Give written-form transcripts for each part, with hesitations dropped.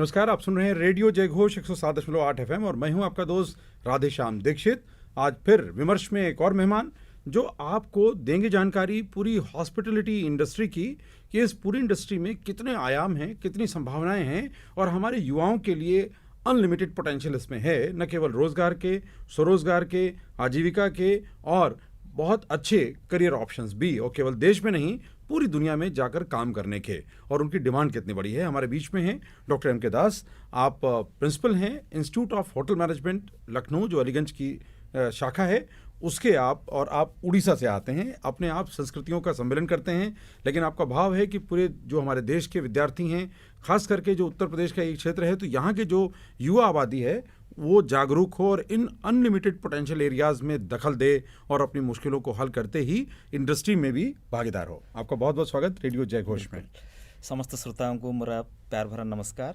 नमस्कार, आप सुन रहे हैं रेडियो जयघोष 107.8 एफएम और मैं हूं आपका दोस्त राधेश्याम दीक्षित। आज फिर विमर्श में एक और मेहमान जो आपको देंगे जानकारी पूरी हॉस्पिटैलिटी इंडस्ट्री की कि इस पूरी इंडस्ट्री में कितने आयाम हैं, कितनी संभावनाएं हैं और हमारे युवाओं के लिए अनलिमिटेड पोटेंशियल इसमें है, न केवल रोजगार के, स्वरोजगार के, आजीविका के और बहुत अच्छे करियर ऑप्शंस भी, और केवल देश में नहीं पूरी दुनिया में जाकर काम करने के, और उनकी डिमांड कितनी बड़ी है। हमारे बीच में हैं डॉक्टर एम के दास। आप प्रिंसिपल हैं institute of hotel management Lucknow, जो अलीगंज की शाखा है उसके आप उड़ीसा से आते हैं। अपने आप संस्कृतियों का सम्मेलन करते हैं, लेकिन आपका भाव है कि पूरे जो हमारे देश के विद्यार्थी हैं, खास करके जो उत्तर प्रदेश का एक क्षेत्र है, तो यहाँ के जो युवा आबादी है वो जागरूक हो और इन अनलिमिटेड पोटेंशियल एरियाज में दखल दे और अपनी मुश्किलों को हल करते ही इंडस्ट्री में भी भागीदार हो। आपका बहुत बहुत स्वागत रेडियो जयघोष में। समस्त श्रोताओं को मेरा प्यार भरा नमस्कार।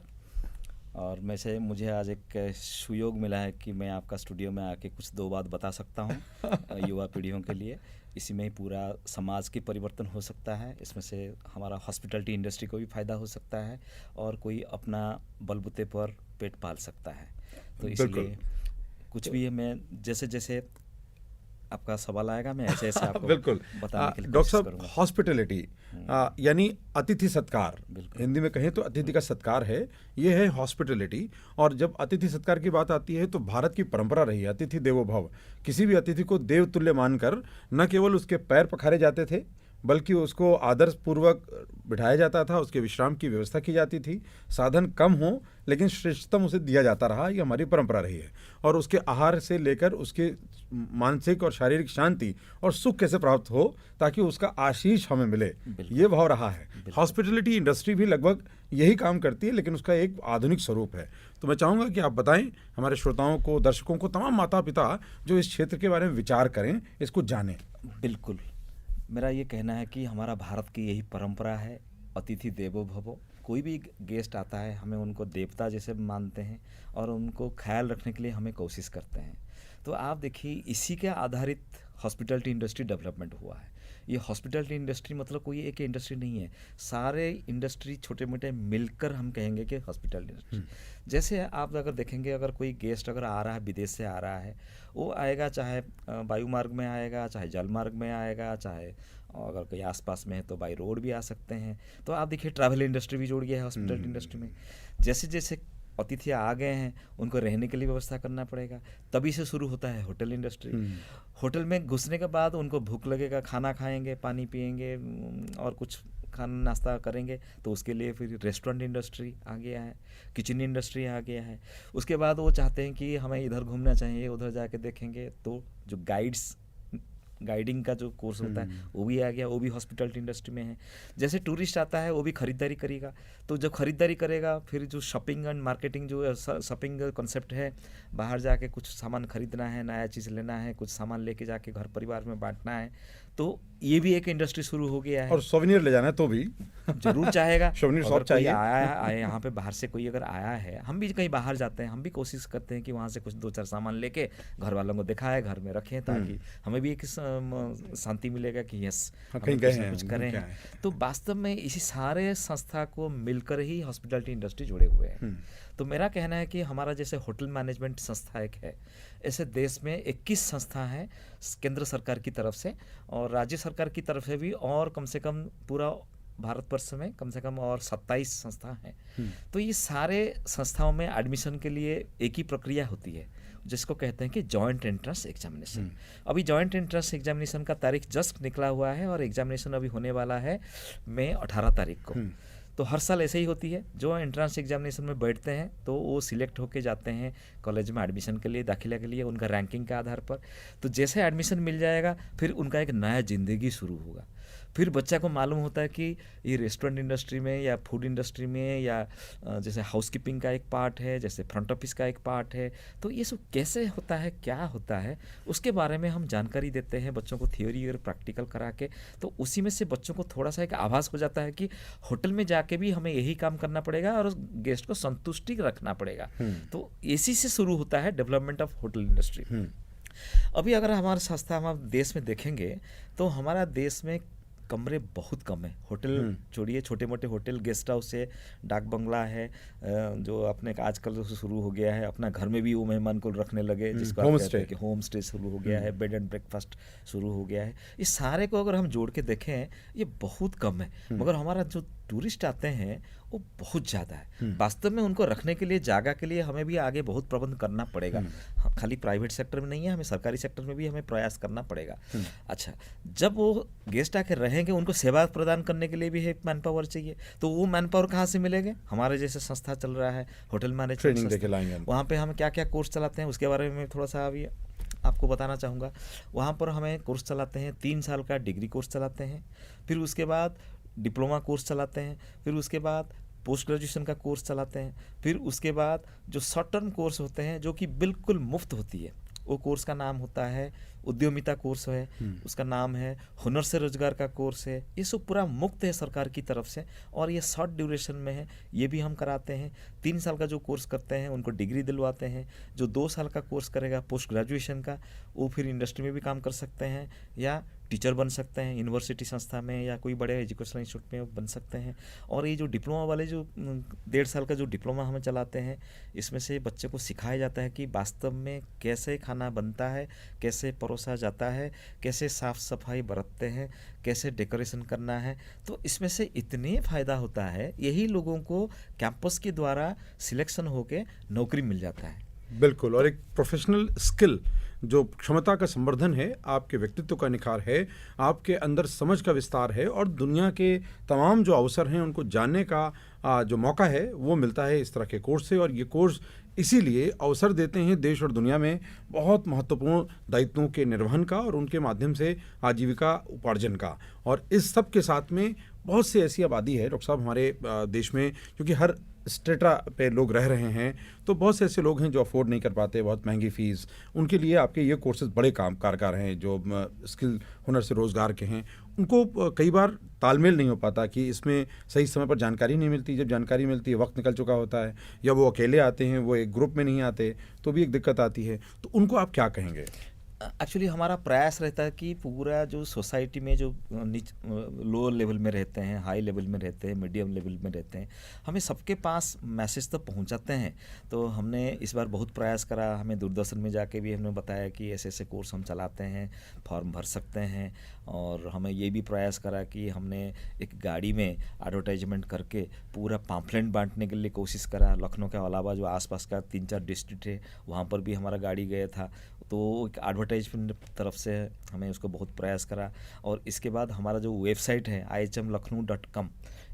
और मुझे आज एक सुयोग मिला है कि मैं आपका स्टूडियो में आके कुछ दो बात बता सकता हूँ युवा पीढ़ियों के लिए। इसी में ही पूरा समाज की परिवर्तन हो सकता है। इसमें से हमारा हॉस्पिटैलिटी इंडस्ट्री को भी फ़ायदा हो सकता है और कोई अपना बलबूते पर पेट पाल सकता है। तो इसलिए कुछ भी है, मैं जैसे जैसे आपका सवाल आएगा मैं ऐसे ऐसे आपको बिल्कुल बताने के लिए डॉक्टर साहब, हॉस्पिटैलिटी यानी अतिथि सत्कार, हिंदी में कहें तो अतिथि का सत्कार है, ये है हॉस्पिटैलिटी। और जब अतिथि सत्कार की बात आती है तो भारत की परंपरा रही है अतिथि देवो भव। किसी भी अतिथि को देव तुल्य मानकर न केवल उसके पैर पखारे जाते थे बल्कि उसको आदर्शपूर्वक बिठाया जाता था, उसके विश्राम की व्यवस्था की जाती थी। साधन कम हो लेकिन श्रेष्ठतम उसे दिया जाता रहा, ये हमारी परंपरा रही है। और उसके आहार से लेकर उसके मानसिक और शारीरिक शांति और सुख कैसे प्राप्त हो ताकि उसका आशीष हमें मिले, ये भाव रहा है। हॉस्पिटैलिटी इंडस्ट्री भी लगभग यही काम करती है, लेकिन उसका एक आधुनिक स्वरूप है। तो मैं चाहूँगा कि आप बताएं हमारे श्रोताओं को, दर्शकों को, तमाम माता पिता जो इस क्षेत्र के बारे में विचार करें, इसको जानें। बिल्कुल, मेरा ये कहना है कि हमारा भारत की यही परंपरा है, अतिथि देवो भव। कोई भी गेस्ट आता है हमें उनको देवता जैसे मानते हैं और उनको ख्याल रखने के लिए हमें कोशिश करते हैं। तो आप देखिए, इसी के आधारित हॉस्पिटैलिटी इंडस्ट्री डेवलपमेंट हुआ है। ये हॉस्पिटैलिटी इंडस्ट्री मतलब कोई एक इंडस्ट्री नहीं है, सारे इंडस्ट्री छोटे मोटे मिलकर हम कहेंगे कि हॉस्पिटैलिटी इंडस्ट्री। जैसे आप अगर देखेंगे, अगर कोई गेस्ट अगर आ रहा है, विदेश से आ रहा है, वो आएगा चाहे वायु मार्ग में आएगा, चाहे जल मार्ग में आएगा, चाहे अगर कोई आसपास में है तो बाई रोड भी आ सकते हैं। तो आप देखिए ट्रैवल इंडस्ट्री भी जुड़ गया है हॉस्पिटैलिटी इंडस्ट्री में। जैसे जैसे अतिथि आ गए हैं उनको रहने के लिए व्यवस्था करना पड़ेगा, तभी से शुरू होता है होटल इंडस्ट्री। होटल में घुसने के बाद उनको भूख लगेगा, खाना खाएंगे, पानी पिएंगे और कुछ खाना नाश्ता करेंगे, तो उसके लिए फिर रेस्टोरेंट इंडस्ट्री आ गया है, किचन इंडस्ट्री आ गया है। उसके बाद वो चाहते हैं कि हमें इधर घूमना चाहिए, उधर जाके देखेंगे, तो जो गाइडिंग का जो कोर्स होता है वो भी आ गया, वो भी हॉस्पिटैलिटी इंडस्ट्री में है। जैसे टूरिस्ट आता है वो भी खरीदारी करेगा, तो जब खरीदारी करेगा फिर जो शॉपिंग एंड मार्केटिंग, जो शॉपिंग कॉन्सेप्ट है, बाहर जाके कुछ सामान खरीदना है, नया चीज़ लेना है, कुछ सामान लेके जाके घर परिवार में बांटना है, तो ये भी एक इंडस्ट्री शुरू हो गया है। और सोवेनियर ले जाना है तो भी जरूर चाहेगा। सोवेनियर शॉप चाहिए। आया यहाँ पे बाहर से कोई अगर आया है, हम भी कहीं बाहर जाते हैं, हम भी कोशिश करते हैं कि वहाँ से कुछ दो चार सामान लेके घर वालों को दिखाएं, घर में रखें, ताकि हमें भी एक शांति मिलेगा कि यस कहीं गए हैं, कुछ करें हैं। तो वास्तव में इसी सारे संस्था को मिलकर ही हॉस्पिटैलिटी इंडस्ट्री जुड़े हुए हैं। तो मेरा कहना है कि हमारा जैसे होटल मैनेजमेंट संस्था एक है, ऐसे देश में 21 संस्था हैं केंद्र सरकार की तरफ से और राज्य सरकार की तरफ से भी, और कम से कम पूरा भारतवर्ष में कम से कम और 27 संस्था हैं। तो ये सारे संस्थाओं में एडमिशन के लिए एक ही प्रक्रिया होती है, जिसको कहते हैं कि जॉइंट एंट्रेंस एग्जामिनेशन। अभी जॉइंट एंट्रेंस एग्जामिनेशन का तारीख जस्ट निकला हुआ है और एग्जामिनेशन अभी होने वाला है मई 18 तारीख को। तो हर साल ऐसे ही होती है, जो एंट्रेंस एग्जामिनेशन में बैठते हैं तो वो सिलेक्ट होके जाते हैं कॉलेज में एडमिशन के लिए, दाखिला के लिए, उनका रैंकिंग के आधार पर। तो जैसे एडमिशन मिल जाएगा फिर उनका एक नया ज़िंदगी शुरू होगा। फिर बच्चा को मालूम होता है कि ये रेस्टोरेंट इंडस्ट्री में या फूड इंडस्ट्री में या जैसे हाउसकीपिंग का एक पार्ट है, जैसे फ्रंट ऑफिस का एक पार्ट है, तो ये सब कैसे होता है, क्या होता है, उसके बारे में हम जानकारी देते हैं बच्चों को, थियोरी और प्रैक्टिकल करा के। तो उसी में से बच्चों को थोड़ा सा एक आभास हो जाता है कि होटल में जाके भी हमें यही काम करना पड़ेगा और उस गेस्ट को संतुष्टि रखना पड़ेगा। तो इसी से शुरू होता है डेवलपमेंट ऑफ होटल इंडस्ट्री। अभी अगर हमारा संस्था हम देश में देखेंगे तो हमारा देश में कमरे बहुत कम है। होटल छोड़िए, छोटे मोटे होटल, गेस्ट हाउस है, डाक बंगला है, जो अपने आजकल जो शुरू हो गया है, अपना घर में भी वो मेहमान को रखने लगे, जिसको आप कहते हैं कि होम स्टे शुरू हो गया है, बेड एंड ब्रेकफास्ट शुरू हो गया है। इस सारे को अगर हम जोड़ के देखें, ये बहुत कम है, मगर हमारा जो टूरिस्ट आते हैं वो बहुत ज़्यादा है। वास्तव में उनको रखने के लिए, जगह के लिए हमें भी आगे बहुत प्रबंध करना पड़ेगा। खाली प्राइवेट सेक्टर में नहीं है, हमें सरकारी सेक्टर में भी हमें प्रयास करना पड़ेगा। अच्छा, जब वो गेस्ट आके रहेंगे, उनको सेवा प्रदान करने के लिए भी एक मैन पावर चाहिए, तो वो मैन पावर कहाँ से मिलेंगे? हमारे जैसे संस्था चल रहा है होटल मैनेजमेंट, वहाँ पे हम क्या क्या कोर्स चलाते हैं उसके बारे में थोड़ा सा अभी आपको बताना चाहूँगा। वहाँ पर हमें कोर्स चलाते हैं, 3 साल का डिग्री कोर्स चलाते हैं, फिर उसके बाद डिप्लोमा कोर्स चलाते हैं, फिर उसके बाद पोस्ट ग्रेजुएशन का कोर्स चलाते हैं, फिर उसके बाद जो शॉर्ट टर्म कोर्स होते हैं जो कि बिल्कुल मुफ्त होती है, वो कोर्स का नाम होता है उद्यमिता कोर्स है, उसका नाम है हुनर से रोजगार का कोर्स है। ये सब पूरा मुफ्त है सरकार की तरफ से, और ये शॉर्ट ड्यूरेशन में है, ये भी हम कराते हैं। 3 साल का जो कोर्स करते हैं उनको डिग्री दिलवाते हैं। जो 2 साल का कोर्स करेगा पोस्ट ग्रेजुएशन का, वो फिर इंडस्ट्री में भी काम कर सकते हैं या टीचर बन सकते हैं यूनिवर्सिटी संस्था में या कोई बड़े एजुकेशनल इंस्टीट्यूट में बन सकते हैं। और ये जो डिप्लोमा वाले जो 1.5 साल का जो डिप्लोमा हम चलाते हैं, इसमें से बच्चे को सिखाया जाता है कि वास्तव में कैसे खाना बनता है, कैसे परोसा जाता है, कैसे साफ सफाई बरतते हैं, कैसे डेकोरेशन करना है। तो इसमें से इतने फ़ायदा होता है, यही लोगों को कैंपस के द्वारा सिलेक्शन होके नौकरी मिल जाता है। बिल्कुल, और एक प्रोफेशनल स्किल, जो क्षमता का संवर्धन है, आपके व्यक्तित्व का निखार है, आपके अंदर समझ का विस्तार है, और दुनिया के तमाम जो अवसर हैं उनको जानने का जो मौका है वो मिलता है इस तरह के कोर्स से। और ये कोर्स इसीलिए अवसर देते हैं देश और दुनिया में बहुत महत्वपूर्ण दायित्वों के निर्वहन का और उनके माध्यम से आजीविका उपार्जन का। और इस सब के साथ में बहुत सी ऐसी आबादी है डॉक्टर साहब हमारे देश में, क्योंकि हर स्टेटा पे लोग रह रहे हैं, तो बहुत से ऐसे लोग हैं जो अफोर्ड नहीं कर पाते, बहुत महंगी फ़ीस, उनके लिए आपके ये कोर्सेज बड़े कारगर हैं। जो स्किल हुनर से रोज़गार के हैं, उनको कई बार तालमेल नहीं हो पाता कि इसमें सही समय पर जानकारी नहीं मिलती। जब जानकारी मिलती है वक्त निकल चुका होता है, या वो अकेले आते हैं, वो एक ग्रुप में नहीं आते, तो भी एक दिक्कत आती है। तो उनको आप क्या कहेंगे? एक्चुअली हमारा प्रयास रहता है कि पूरा जो सोसाइटी में जो लो लेवल में रहते हैं, हाई लेवल में रहते हैं, मीडियम लेवल में रहते हैं, हमें सबके पास मैसेज तो पहुंचाते हैं। तो हमने इस बार बहुत प्रयास करा, हमें दूरदर्शन में जाके भी हमने बताया कि ऐसे ऐसे कोर्स हम चलाते हैं, फॉर्म भर सकते हैं। और हमें ये भी प्रयास करा कि हमने एक गाड़ी में एडवर्टाइजमेंट करके पूरा पम्फलेट बांटने के लिए कोशिश करा। लखनऊ के अलावा जो आसपास का 3-4 डिस्ट्रिक्ट है, वहाँ पर भी हमारा गाड़ी गया था, तो एक एडवर्टाइजमेंट तरफ से हमें उसको बहुत प्रयास करा। और इसके बाद हमारा जो वेबसाइट है ihmlakhnau.com,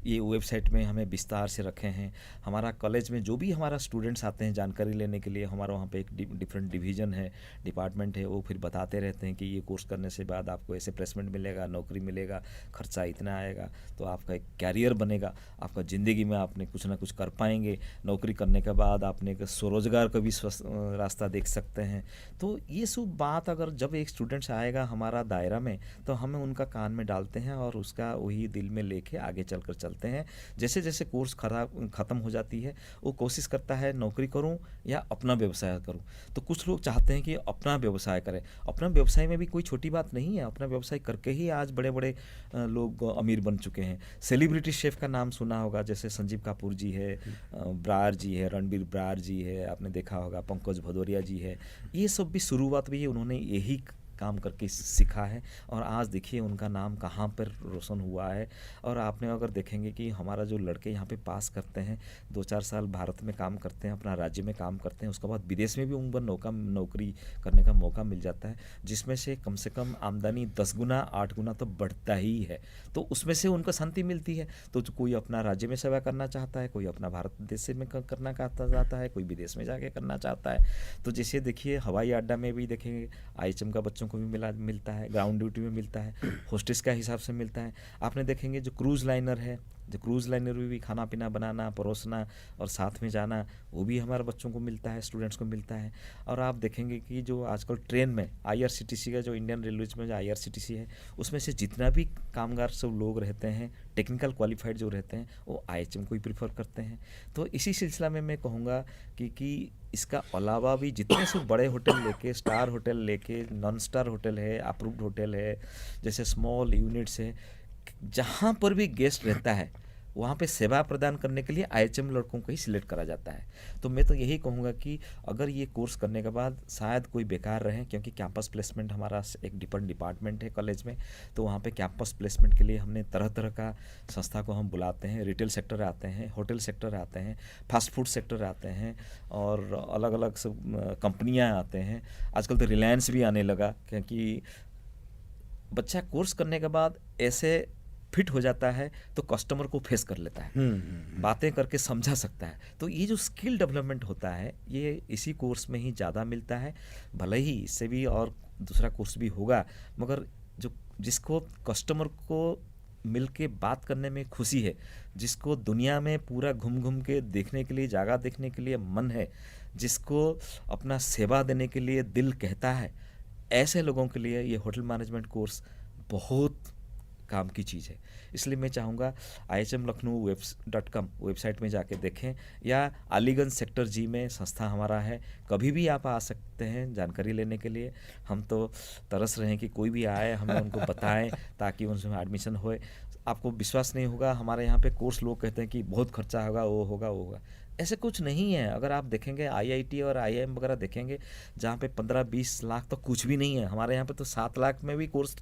ये वेबसाइट में हमें विस्तार से रखे हैं। हमारा कॉलेज में जो भी हमारा स्टूडेंट्स आते हैं जानकारी लेने के लिए, हमारा वहाँ पे एक डिफरेंट डिवीज़न है, डिपार्टमेंट है, वो फिर बताते रहते हैं कि ये कोर्स करने से बाद आपको ऐसे प्लेसमेंट मिलेगा, नौकरी मिलेगा, खर्चा इतना आएगा, तो आपका एक कैरियर बनेगा, आपका ज़िंदगी में आपने कुछ ना कुछ कर पाएंगे, नौकरी करने के बाद आपने एक स्वरोजगार का भी रास्ता देख सकते हैं। तो ये सब बात अगर जब एक स्टूडेंट्स आएगा हमारा दायरा में, तो हमें उनका कान में डालते हैं और उसका वही दिल में लेके आगे चलकर चलते हैं। जैसे जैसे कोर्स ख़त्म हो जाती है, वो कोशिश करता है नौकरी करूं या अपना व्यवसाय करूं। तो कुछ लोग चाहते हैं कि अपना व्यवसाय करें। अपना व्यवसाय में भी कोई छोटी बात नहीं है, अपना व्यवसाय करके ही आज बड़े बड़े लोग अमीर बन चुके हैं। सेलिब्रिटी शेफ़ का नाम सुना होगा, जैसे संजीव कपूर जी है, ब्रार जी है, रणबीर ब्रार जी है, आपने देखा होगा, पंकज भदौरिया जी है। ये सब भी शुरुआत भी उन्होंने यही काम करके सीखा है, और आज देखिए उनका नाम कहाँ पर रोशन हुआ है। और आपने अगर देखेंगे कि हमारा जो लड़के यहाँ पे पास करते हैं, 2-4 साल भारत में काम करते हैं, अपना राज्य में काम करते हैं, उसके बाद विदेश में भी उनको नौकरी करने का मौका मिल जाता है, जिसमें से कम आमदनी 10 गुना 8 गुना तो बढ़ता ही है। तो उसमें से उनको शांति मिलती है। तो कोई अपना राज्य में सेवा करना चाहता है, कोई अपना भारत देश में करना चाहता है, कोई विदेश में जाके करना चाहता है। तो जैसे देखिए हवाई अड्डा में भी देखेंगे IHM का बच्चों को भी मिलता है, ग्राउंड ड्यूटी में मिलता है, होस्टेस का हिसाब से मिलता है। आपने देखेंगे जो क्रूज़ लाइनर है, जो क्रूज़ लाइनर में भी खाना पीना बनाना, परोसना और साथ में जाना, वो भी हमारे बच्चों को मिलता है, स्टूडेंट्स को मिलता है। और आप देखेंगे कि जो आजकल ट्रेन में IRCTC का, जो इंडियन रेलवेज में जो IRCTC है, उसमें से जितना भी कामगार सब लोग रहते हैं, टेक्निकल क्वालिफाइड जो रहते हैं, वो IHM को ही प्रीफर करते हैं। तो इसी सिलसिला में मैं कहूँगा कि इसका अलावा भी जितने से बड़े होटल लेके, स्टार होटल लेके, नॉन स्टार होटल है, अप्रूव्ड होटल है, जैसे स्मॉल यूनिट्स है, जहाँ पर भी गेस्ट रहता है वहाँ पे सेवा प्रदान करने के लिए IHM लड़कों को ही सिलेक्ट करा जाता है। तो मैं तो यही कहूँगा कि अगर ये कोर्स करने के बाद शायद कोई बेकार रहे, क्योंकि कैंपस प्लेसमेंट हमारा एक डिपार्टमेंट है कॉलेज में, तो वहाँ पे कैंपस प्लेसमेंट के लिए हमने तरह तरह का संस्था को हम बुलाते हैं। रिटेल सेक्टर आते हैं, होटल सेक्टर आते हैं, फास्ट फूड सेक्टर आते हैं, और अलग अलग सब कंपनियाँ आते हैं। आजकल तो रिलायंस भी आने लगा, क्योंकि बच्चा कोर्स करने के बाद ऐसे फिट हो जाता है तो कस्टमर को फेस कर लेता है, बातें करके समझा सकता है। तो ये जो स्किल डेवलपमेंट होता है ये इसी कोर्स में ही ज़्यादा मिलता है। भले ही इससे भी और दूसरा कोर्स भी होगा, मगर जो जिसको कस्टमर को मिल के बात करने में खुशी है, जिसको दुनिया में पूरा घूम घूम के देखने के लिए, जगह देखने के लिए मन है, जिसको अपना सेवा देने के लिए दिल कहता है, ऐसे लोगों के लिए ये होटल मैनेजमेंट कोर्स बहुत काम की चीज़ है। इसलिए मैं चाहूँगा ihmlucknow.com वेबसाइट में जाके देखें, या अलीगंज सेक्टर जी में संस्था हमारा है, कभी भी आप आ सकते हैं जानकारी लेने के लिए। हम तो तरस रहे हैं कि कोई भी आए, हमें उनको बताएं ताकि उनसे एडमिशन होए। आपको विश्वास नहीं होगा, हमारे यहाँ पे कोर्स लोग कहते हैं कि बहुत खर्चा होगा, वो होगा वो होगा। ऐसे कुछ नहीं है। अगर आप देखेंगे IIT और IIM वगैरह देखेंगे, जहाँ पे 15-20 लाख तो कुछ भी नहीं है। हमारे यहाँ पे तो 7 लाख में भी कोर्स,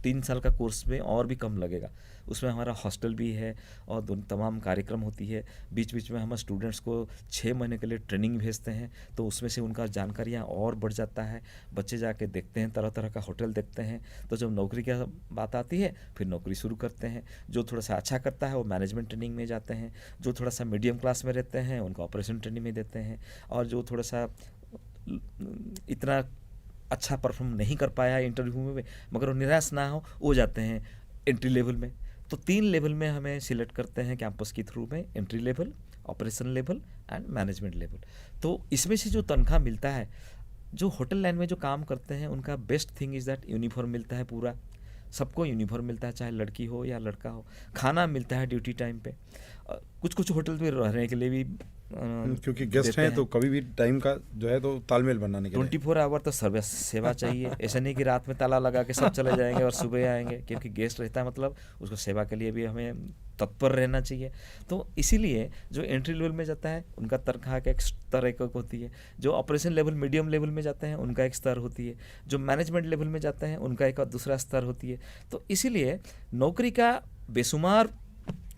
3 साल का कोर्स में और भी कम लगेगा। उसमें हमारा हॉस्टल भी है और तमाम कार्यक्रम होती है। बीच बीच में हम स्टूडेंट्स को 6 महीने के लिए ट्रेनिंग भेजते हैं, तो उसमें से उनका जानकारियाँ और बढ़ जाता है। बच्चे जाके देखते हैं, तरह तरह का होटल देखते हैं, तो जब नौकरी की बात आती है फिर नौकरी शुरू करते हैं। जो थोड़ा सा अच्छा करता है वो मैनेजमेंट ट्रेनिंग में जाते हैं, जो थोड़ा सा मीडियम क्लास में रहते हैं उनको ऑपरेशन ट्रेनिंग में देते हैं, और जो थोड़ा सा इतना अच्छा परफॉर्म नहीं कर पाया इंटरव्यू में मगर वो निराश ना हो, वो जाते हैं एंट्री लेवल में। तो 3 लेवल में हमें सिलेक्ट करते हैं कैंपस के थ्रू में, entry level, operation level and management level. तो इसमें से जो तनख्वाह मिलता है, जो होटल लाइन में जो काम करते हैं उनका best thing is that uniform मिलता है, पूरा सबको यूनिफॉर्म मिलता है, चाहे लड़की हो या लड़का हो। खाना मिलता है ड्यूटी टाइम पे। कुछ कुछ होटल में रहने के लिए भी क्योंकि गेस्ट हैं तो कभी भी टाइम का जो है तो तालमेल बनाने के लिए 24 आवर तो सर्विस सेवा चाहिए। ऐसा नहीं कि रात में ताला लगा के सब चले जाएंगे और सुबह आएंगे, क्योंकि गेस्ट रहता है मतलब उसको सेवा के लिए भी हमें तत्पर रहना चाहिए। तो इसीलिए जो एंट्री लेवल में जाता है उनका तनख्वाह का एक स्तर एक होती है, जो ऑपरेशन लेवल मीडियम लेवल में जाते हैं उनका एक स्तर होती है, जो मैनेजमेंट लेवल में जाते हैं उनका एक दूसरा स्तर होती है। तो इसीलिए नौकरी का बेशुमार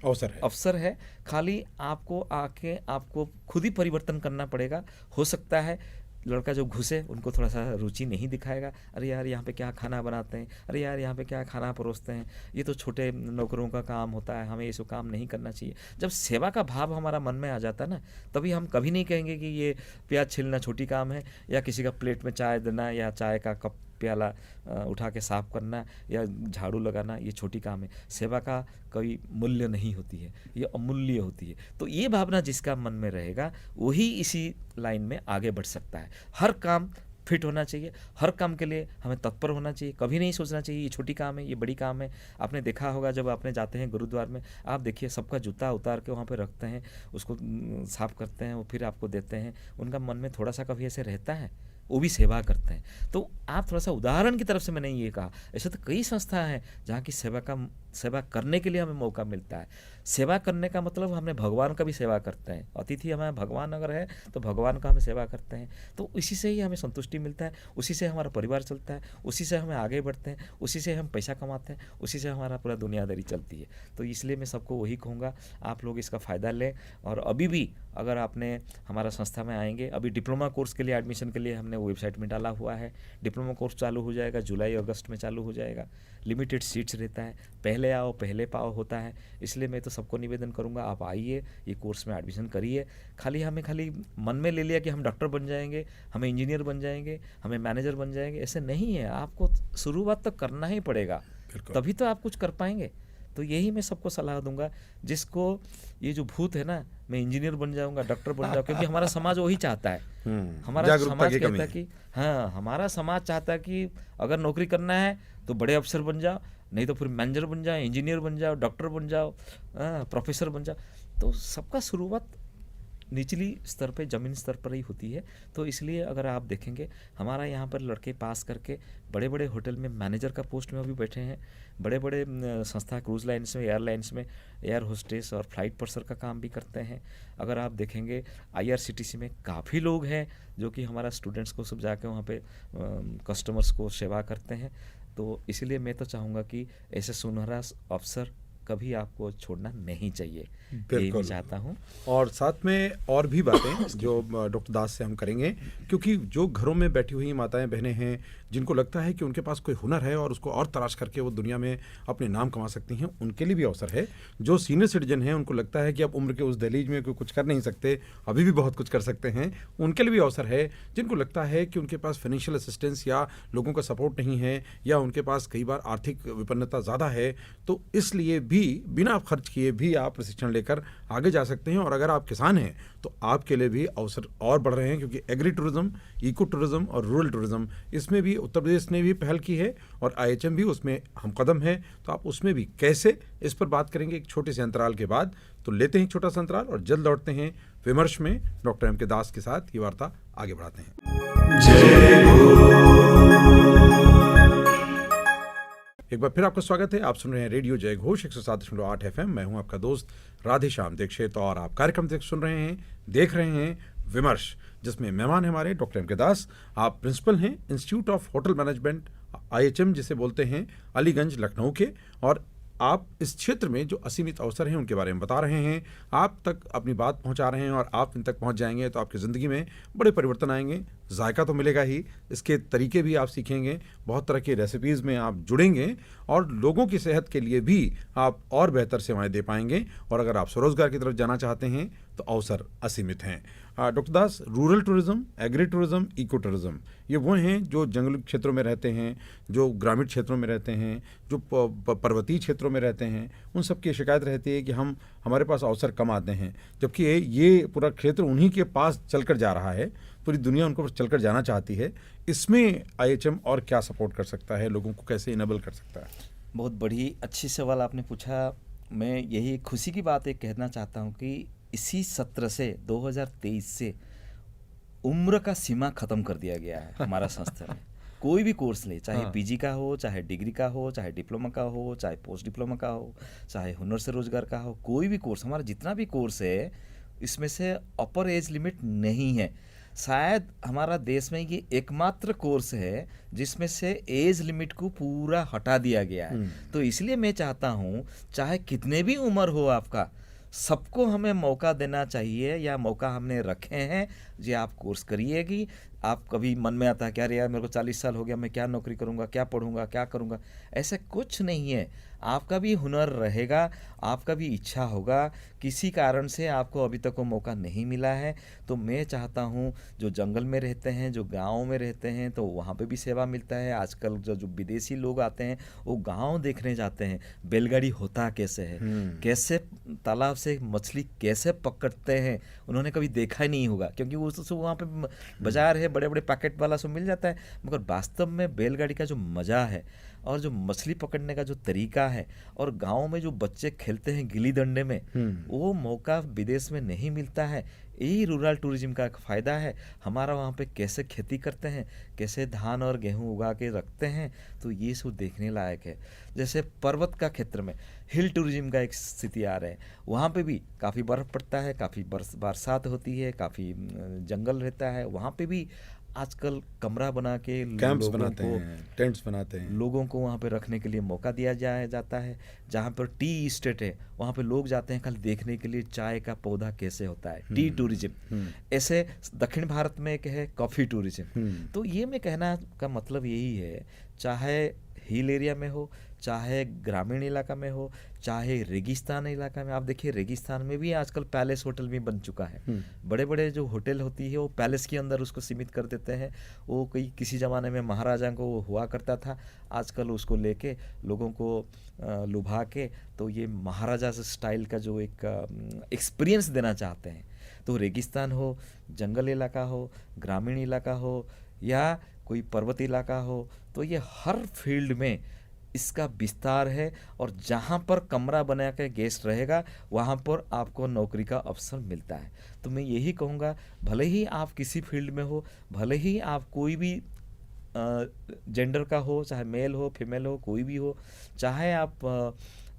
अवसर है, खाली आपको आके आपको खुद ही परिवर्तन करना पड़ेगा। हो सकता है लड़का जो घुसे उनको थोड़ा सा रुचि नहीं दिखाएगा, अरे यार यहाँ पे क्या खाना बनाते हैं, अरे यार यहाँ पे क्या खाना परोसते हैं, ये तो छोटे नौकरों का काम होता है, हमें ये सब काम नहीं करना चाहिए। जब सेवा का भाव हमारा मन में आ जाता है ना, तभी हम कभी नहीं कहेंगे कि ये प्याज छीलना छोटी काम है, या किसी का प्लेट में चाय देना, या चाय का कप प्याला उठा के साफ करना, या झाड़ू लगाना ये छोटी काम है। सेवा का कोई मूल्य नहीं होती है, ये अमूल्य होती है। तो ये भावना जिसका मन में रहेगा वही इसी लाइन में आगे बढ़ सकता है। हर काम फिट होना चाहिए, हर काम के लिए हमें तत्पर होना चाहिए। कभी नहीं सोचना चाहिए ये छोटी काम है, ये बड़ी काम है। आपने देखा होगा जब आपने जाते हैं गुरुद्वार में, आप देखिए सबका जूता उतार के वहाँ पे रखते हैं, उसको साफ करते हैं, वो फिर आपको देते हैं। उनका मन में थोड़ा सा कभी ऐसे रहता है, वो भी सेवा करते हैं। तो आप थोड़ा सा उदाहरण की तरफ से मैंने ये कहा, ऐसे तो कई संस्थाएं हैं जहाँ की सेवा करने के लिए हमें मौका मिलता है। सेवा करने का मतलब हमें भगवान का भी सेवा करते हैं। अतिथि हमारा भगवान अगर है तो भगवान का हमें सेवा करते हैं, तो इसी से ही हमें संतुष्टि मिलता है, उसी से हमारा परिवार चलता है, उसी से हमें आगे बढ़ते हैं, उसी से हम पैसा कमाते हैं, उसी से हमारा पूरा दुनियादारी चलती है। तो इसलिए मैं सबको वही कहूँगा, आप लोग इसका फ़ायदा लें। और अभी भी अगर आपने हमारा संस्था में आएंगे, अभी डिप्लोमा कोर्स के लिए एडमिशन के लिए हमने वेबसाइट में डाला हुआ है। डिप्लोमा कोर्स चालू हो जाएगा, जुलाई अगस्त में चालू हो जाएगा। लिमिटेड सीट्स रहता है, पहले आओ पहले पाओ होता है। इसलिए मैं तो सबको निवेदन करूंगा, आप आइए, ये कोर्स में एडमिशन करिए। खाली मन में ले लिया कि हम डॉक्टर बन जाएंगे, हमें इंजीनियर बन जाएंगे, हमें मैनेजर बन जाएंगे, ऐसे नहीं है। आपको शुरुआत तो करना ही पड़ेगा, तभी तो आप कुछ कर पाएंगे। तो यही मैं सबको सलाह दूंगा, जिसको ये जो भूत है ना, मैं इंजीनियर बन जाऊंगा, डॉक्टर बन जाऊंगा, क्योंकि हमारा समाज वही चाहता है। हमारा समाज कहता है कि हाँ, हमारा समाज चाहता है कि अगर नौकरी करना है तो बड़े अफसर बन जाओ, नहीं तो फिर मैनेजर बन जाओ, इंजीनियर बन जाओ, डॉक्टर बन जाओ, प्रोफेसर बन जाओ। तो सबका शुरुआत निचली स्तर पे, ज़मीन स्तर पर ही होती है। तो इसलिए अगर आप देखेंगे हमारा यहाँ पर लड़के पास करके बड़े बड़े होटल में मैनेजर का पोस्ट में अभी बैठे हैं, बड़े बड़े संस्था क्रूज़ लाइन्स में, एयरलाइंस में एयर होस्टेस और फ्लाइट पर्सर का काम भी करते हैं। अगर आप देखेंगे IRCTC में काफ़ी लोग हैं जो कि हमारा स्टूडेंट्स को सब जाके वहाँ पे कस्टमर्स को सेवा करते हैं। तो इसीलिए मैं तो चाहूँगा कि ऐसे सुनहरा अवसर कभी आपको छोड़ना नहीं चाहिए, यही मैं बिल्कुल। चाहता हूँ। और साथ में और भी बातें जो डॉक्टर दास से हम करेंगे, क्योंकि जो घरों में बैठी हुई माताएं बहनें हैं जिनको लगता है कि उनके पास कोई हुनर है और उसको और तलाश करके वो दुनिया में अपने नाम कमा सकती हैं, उनके लिए भी अवसर है। जो सीनियर सिटीजन हैं उनको लगता है कि अब उम्र के उस दहलीज में कोई कुछ कर नहीं सकते, अभी भी बहुत कुछ कर सकते हैं, उनके लिए भी अवसर है। जिनको लगता है कि उनके पास फाइनेंशियल असिस्टेंस या लोगों का सपोर्ट नहीं है, या उनके पास कई बार आर्थिक विपन्नता ज़्यादा है, तो इसलिए भी बिना खर्च किए भी आप प्रशिक्षण लेकर आगे जा सकते हैं। और अगर आप किसान हैं तो आपके लिए भी अवसर और बढ़ रहे हैं, क्योंकि एग्री टूरिज्म, इको टूरिज्म और रूरल टूरिज्म, इसमें भी उत्तर प्रदेश ने भी पहल की है और IHM भी उसमें हम कदम है। तो आप उसमें भी कैसे, इस पर बात करेंगे एक छोटे से अंतराल के बाद। तो लेते हैं एक छोटा सा अंतराल और जल्द लौटते हैं विमर्श में डॉक्टर M.K. दास के साथ। ये वार्ता आगे बढ़ाते हैं। एक बार फिर आपका स्वागत है। आप सुन रहे हैं रेडियो जय घोष 107.8 FM। मैं हूं आपका दोस्त राधेश्याम दीक्षित और आप कार्यक्रम सुन रहे हैं, देख रहे हैं विमर्श, जिसमें मेहमान हैं हमारे डॉक्टर M.K. दास। आप प्रिंसिपल हैं institute of hotel management IHM जिसे बोलते हैं, अलीगंज लखनऊ के, और आप इस क्षेत्र में जो असीमित अवसर हैं उनके बारे में बता रहे हैं, आप तक अपनी बात पहुंचा रहे हैं, और आप इन तक पहुंच जाएंगे तो आपकी ज़िंदगी में बड़े परिवर्तन आएंगे। जायका तो मिलेगा ही, इसके तरीके भी आप सीखेंगे, बहुत तरह की रेसिपीज़ में आप जुड़ेंगे और लोगों की सेहत के लिए भी आप और बेहतर सेवाएं दे पाएंगे। और अगर आप स्वरोजगार की तरफ जाना चाहते हैं तो अवसर असीमित हैं। Doctor Das, rural tourism, agri tourism, eco tourism, ये वो हैं जो जंगली क्षेत्रों में रहते हैं, जो ग्रामीण क्षेत्रों में रहते हैं, जो पर्वतीय क्षेत्रों में रहते हैं, उन सब की शिकायत रहती है कि हमारे पास अवसर कम आते हैं, जबकि ये पूरा क्षेत्र उन्हीं के पास चलकर जा रहा है, पूरी दुनिया उनको चलकर जाना चाहती है। इसमें IHM और क्या सपोर्ट कर सकता है, लोगों को कैसे इनेबल कर सकता है? बहुत बड़ी अच्छी सवाल आपने पूछा। मैं यही खुशी की बात एक कहना चाहता हूँ कि इसी सत्र से 2023 से उम्र का सीमा ख़त्म कर दिया गया है हमारा संस्था में। कोई भी कोर्स ले, चाहे PG का हो, चाहे डिग्री का हो, चाहे डिप्लोमा का हो, चाहे पोस्ट डिप्लोमा का हो, चाहे हुनर से रोजगार का हो, कोई भी कोर्स, हमारा जितना भी कोर्स है इसमें से अपर एज लिमिट नहीं है। शायद हमारा देश में ये एकमात्र कोर्स है जिसमें से एज लिमिट को पूरा हटा दिया गया है। तो इसलिए मैं चाहता हूँ चाहे कितने भी उम्र हो आपका, सबको हमें मौका देना चाहिए, या मौका हमने रखे हैं जी आप कोर्स करिएगी। आप कभी मन में आता है कि अरे यार मेरे को 40 साल हो गया, मैं क्या नौकरी करूँगा, क्या पढ़ूंगा, क्या करूँगा, ऐसा कुछ नहीं है। आपका भी हुनर रहेगा, आपका भी इच्छा होगा, किसी कारण से आपको अभी तक वो मौका नहीं मिला है। तो मैं चाहता हूँ जो जंगल में रहते हैं, जो गाँव में रहते हैं, तो वहाँ पे भी सेवा मिलता है। आजकल जो विदेशी लोग आते हैं वो गाँव देखने जाते हैं, बैलगाड़ी होता कैसे है, कैसे तालाब से मछली कैसे पकड़ते हैं, उन्होंने कभी देखा ही नहीं होगा, क्योंकि वो तो वहाँ पे बाजार है, बड़े बड़े पैकेट वाला सब मिल जाता है। मगर वास्तव में बैलगाड़ी का जो मज़ा है और जो मछली पकड़ने का जो तरीका है, और गांव में जो बच्चे खेलते हैं गिल्ली डंडे में, वो मौका विदेश में नहीं मिलता है। यही रूरल टूरिज्म का एक फ़ायदा है। हमारा वहाँ पे कैसे खेती करते हैं, कैसे धान और गेहूँ उगा के रखते हैं, तो ये सब देखने लायक है। जैसे पर्वत का क्षेत्र में हिल टूरिज्म का एक स्थिति आ रहा है, वहाँ पे भी काफ़ी बर्फ़ पड़ता है, काफ़ी बरसात होती है, काफ़ी जंगल रहता है। वहाँ पे भी आजकल कमरा बना के कैंप्स बनाते हैं, टेंट्स बनाते हैं, लोगों को वहाँ पे रखने के लिए मौका दिया जाता है। जहाँ पर टी स्टेट है वहाँ पे लोग जाते हैं खाली देखने के लिए चाय का पौधा कैसे होता है, टी टूरिज्म। ऐसे दक्षिण भारत में एक है कॉफ़ी टूरिज्म। तो ये मैं कहना का मतलब यही है, चाहे हिल एरिया में हो, चाहे ग्रामीण इलाका में हो, चाहे रेगिस्तान इलाका में। आप देखिए रेगिस्तान में भी आजकल पैलेस होटल भी बन चुका है। बड़े बड़े जो होटल होती है वो पैलेस के अंदर उसको सीमित कर देते हैं। वो किसी ज़माने में महाराजा को हुआ करता था, आजकल उसको लेके लोगों को लुभा के तो ये महाराजा स्टाइल का जो एक एक्सपीरियंस देना चाहते हैं। तो रेगिस्तान हो, जंगल इलाका हो, ग्रामीण इलाका हो, या कोई पर्वत इलाका हो, तो ये हर फील्ड में इसका विस्तार है, और जहाँ पर कमरा बना के गेस्ट रहेगा वहाँ पर आपको नौकरी का अवसर मिलता है। तो मैं यही कहूँगा, भले ही आप किसी फील्ड में हो, भले ही आप कोई भी जेंडर का हो, चाहे मेल हो फीमेल हो, कोई भी हो, चाहे आप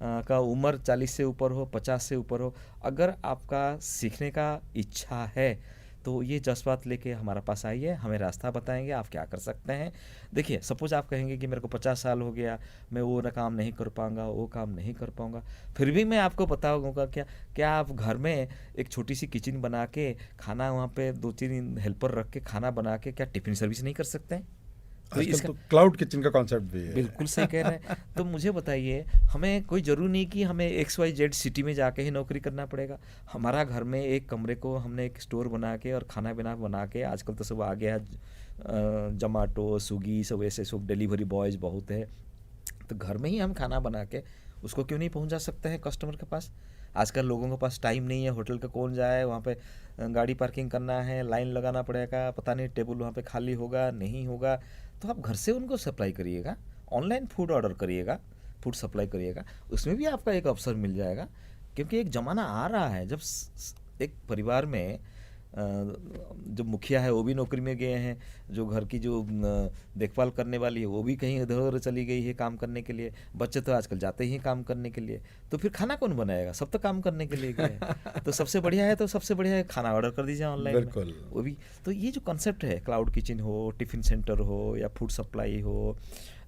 का उम्र 40 से ऊपर हो, 50 से ऊपर हो, अगर आपका सीखने का इच्छा है तो ये जज्बात लेके हमारे पास आइए, हमें रास्ता बताएंगे आप क्या कर सकते हैं। देखिए, सपोज आप कहेंगे कि मेरे को 50 साल हो गया, मैं वो ना काम नहीं कर पाऊंगा, वो काम नहीं कर पाऊंगा, फिर भी मैं आपको बताऊंगा क्या आप घर में एक छोटी सी किचन बना के, खाना वहाँ पे 2-3 हेल्पर रख के खाना बना के क्या टिफिन सर्विस नहीं कर सकते हैं? तो आजकल इसका तो क्लाउड किचन का कॉन्सेप्ट भी है। बिल्कुल सही कह रहे हैं। तो मुझे बताइए, हमें कोई ज़रूरी नहीं कि हमें XYZ सिटी में जाके ही नौकरी करना पड़ेगा। हमारा घर में एक कमरे को हमने एक स्टोर बना के और खाना बना के, आजकल तो सब आ गया है, जोमाटो, स्विगी, सब ऐसे सब डिलीवरी बॉयज़ बहुत है। तो घर में ही हम खाना बना के उसको क्यों नहीं पहुंचा सकते हैं कस्टमर के पास? आजकल लोगों के पास टाइम नहीं है, होटल का कौन जाए, वहाँ पे गाड़ी पार्किंग करना है, लाइन लगाना पड़ेगा, पता नहीं टेबल वहाँ पे खाली होगा नहीं होगा। तो आप घर से उनको सप्लाई करिएगा, ऑनलाइन फूड ऑर्डर करिएगा, फूड सप्लाई करिएगा, उसमें भी आपका एक अवसर मिल जाएगा। क्योंकि एक ज़माना आ रहा है जब एक परिवार में जो मुखिया है वो भी नौकरी में गए हैं, जो घर की जो देखभाल करने वाली है वो भी कहीं इधर उधर चली गई है काम करने के लिए, बच्चे तो आजकल जाते ही काम करने के लिए, तो फिर खाना कौन बनाएगा? सब तो काम करने के लिए गए हैं। तो सबसे बढ़िया है खाना ऑर्डर कर दीजिए ऑनलाइन बिल्कुल। वो भी। तो ये जो कॉन्सेप्ट है, क्लाउड किचन हो, टिफ़िन सेंटर हो या फूड सप्लाई हो,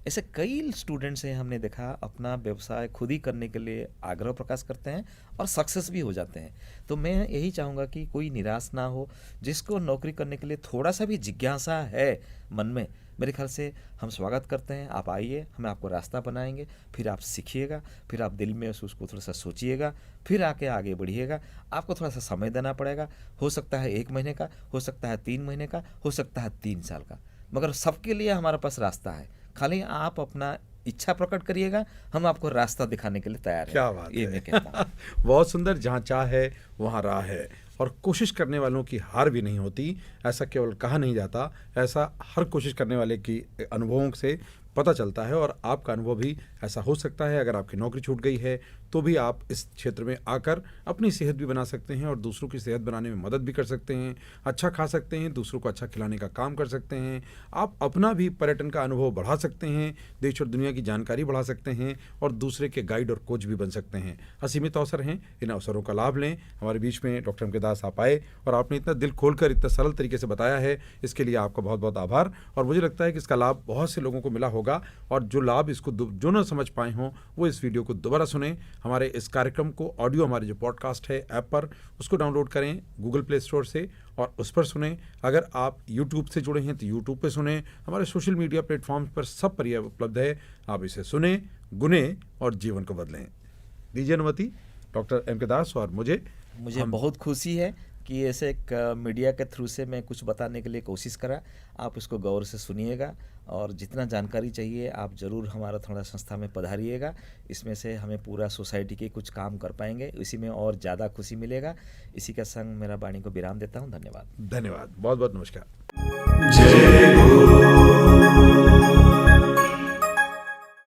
ऐसे कई स्टूडेंट्स हैं हमने देखा अपना व्यवसाय खुद ही करने के लिए आग्रह प्रकाश करते हैं और सक्सेस भी हो जाते हैं। तो मैं यही चाहूँगा कि कोई निराश ना हो, जिसको नौकरी करने के लिए थोड़ा सा भी जिज्ञासा है मन में, मेरे ख्याल से हम स्वागत करते हैं। आप आइए, हम आपको रास्ता बनाएंगे, फिर आप सीखिएगा, फिर आप दिल में उसको थोड़ा सा सोचिएगा, फिर आगे बढ़िएगा। आपको थोड़ा सा समय देना पड़ेगा, हो सकता है 1 महीने का, हो सकता है 3 महीने का, हो सकता है 3 साल का, मगर सबके लिए हमारे पास रास्ता है। खाली आप अपना इच्छा प्रकट करिएगा, हम आपको रास्ता दिखाने के लिए तैयार हैं। क्या बात ये है। मैं कहता हूँ। बहुत सुंदर। जहाँ चाह है वहाँ राह है, और कोशिश करने वालों की हार भी नहीं होती, ऐसा केवल कहा नहीं जाता, ऐसा हर कोशिश करने वाले की अनुभवों से पता चलता है। और आपका अनुभव भी ऐसा हो सकता है। अगर आपकी नौकरी छूट गई है तो भी आप इस क्षेत्र में आकर अपनी सेहत भी बना सकते हैं और दूसरों की सेहत बनाने में मदद भी कर सकते हैं, अच्छा खा सकते हैं, दूसरों को अच्छा खिलाने का काम कर सकते हैं, आप अपना भी पर्यटन का अनुभव बढ़ा सकते हैं, देश और दुनिया की जानकारी बढ़ा सकते हैं और दूसरे के गाइड और कोच भी बन सकते हैं। असीमित अवसर हैं, इन अवसरों का लाभ लें। हमारे बीच में डॉक्टर एम के दास आप आए और आपने इतना दिल खोलकर इतना सरल तरीके से बताया है, इसके लिए आपका बहुत बहुत आभार। और मुझे लगता है कि इसका लाभ बहुत से लोगों को मिला होगा, और जो लाभ इसको जो ना समझ पाए हों वो इस वीडियो को दोबारा सुनें। हमारे इस कार्यक्रम को ऑडियो, हमारे जो पॉडकास्ट है ऐप पर, उसको डाउनलोड करें गूगल प्ले स्टोर से और उस पर सुनें। अगर आप यूट्यूब से जुड़े हैं तो यूट्यूब पे सुनें, हमारे सोशल मीडिया प्लेटफॉर्म्स पर सब पर यह उपलब्ध है। आप इसे सुनें, गुनें और जीवन को बदलें। दीजिए अनुमति डॉक्टर एम के दास और मुझे बहुत खुशी है कि ऐसे एक मीडिया के थ्रू से मैं कुछ बताने के लिए कोशिश करा। आप इसको गौर से सुनिएगा और जितना जानकारी चाहिए आप ज़रूर हमारा थोड़ा संस्था में पधारिएगा। इसमें से हमें पूरा सोसाइटी के कुछ काम कर पाएंगे, इसी में और ज़्यादा खुशी मिलेगा। इसी के संग मेरा वाणी को विराम देता हूँ। धन्यवाद। धन्यवाद, बहुत बहुत नमस्कार।